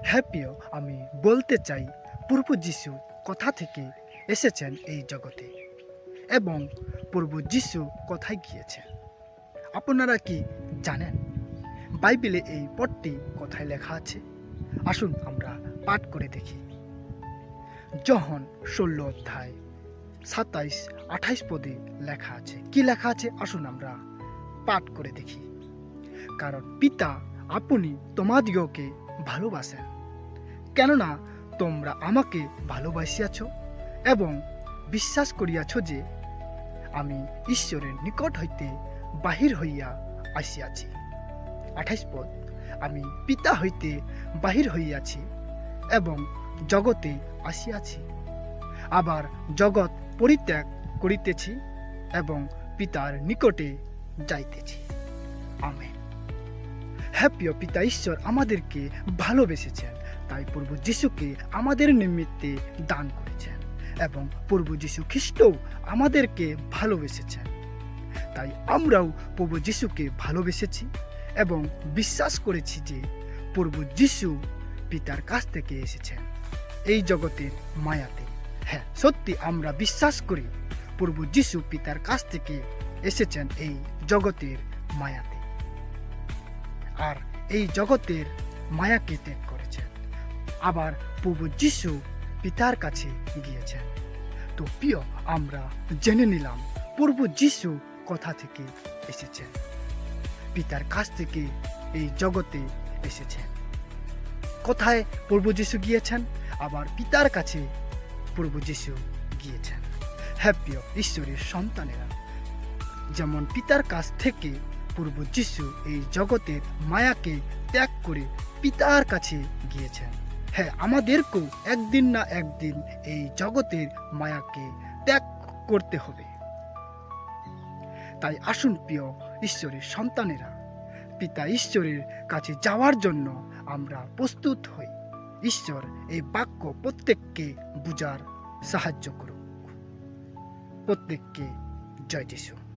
হ্যাঁ প্রিয়, আমি বলতে চাই প্রভু যিশু কোথা থেকে এসেছেন এই জগতে এবং প্রভু যিশু কোথায় গিয়েছেন আপনারা কি জানেন? বাইবেলে এই পদটি কোথায় লেখা আছে? আসুন আমরা পাঠ করে দেখি। যোহন 16 অধ্যায় 27-28 পদে লেখা আছে। কি লেখা আছে? আসুন আমরা পাঠ করে দেখি। কারণ পিতা আপনি তোমাদিগকে ভালোবাসেন, কেননা তোমরা আমাকে ভালোবাসিয়াছ এবং বিশ্বাস করিয়াছ যে আমি ঈশ্বরের নিকট হইতে বাহির হইয়া আসিয়াছি। 28 পদ, আমি পিতা হইতে বাহির হইয়াছি এবং জগতে আসিয়াছি, আবার জগৎ পরিত্যাগ করিতেছি এবং পিতার নিকটে যাইতেছি। আমেন। হ্যাঁ প্রিয়, পিতা ঈশ্বর আমাদেরকে ভালোবেসেছেন, তাই প্রভু যিশুকে আমাদের নিমিত্তে দান করেছেন এবং প্রভু যিশু খ্রিস্টও আমাদেরকে ভালোবেসেছেন। তাই আমরাও প্রভু যিশুকে ভালোবেসেছি এবং বিশ্বাস করেছি যে প্রভু যিশু পিতার কাছ থেকে এসেছেন এই জগতের মায়াতে। হ্যাঁ, সত্যি আমরা বিশ্বাস করি প্রভু যিশু পিতার কাছ থেকে এসেছেন এই জগতের মায়াতে, আর এই জগতের মায়াকে ত্যাগ করেছেন। আবার প্রভু যিশু পিতার কাছে গিয়েছেন। তো প্রিয়, আমরা জেনে নিলাম প্রভু যিশু কোথা থেকে এসেছেন। পিতার কাছ থেকে এই জগতে এসেছেন। কোথায় প্রভু যিশু গিয়েছেন? আবার পিতার কাছে প্রভু যিশু গিয়েছেন। হ্যাঁ প্রিয় ঈশ্বরের সন্তানেরা, যেমন পিতার কাছ থেকে প্রভু যিশু এই জগতের মায়াকে ত্যাগ করে পিতার কাছে গিয়েছেন, হ্যাঁ আমাদেরকেও একদিন না একদিন এই জগতের মায়াকে ত্যাগ করতে হবে। তাই আসুন প্রিয় ঈশ্বরের সন্তানেরা, পিতা ঈশ্বরের কাছে যাওয়ার জন্য আমরা প্রস্তুত হই। ঈশ্বর এই বাক্য প্রত্যেককে বুঝার সাহায্য করুক। প্রত্যেককে জয় যিশু।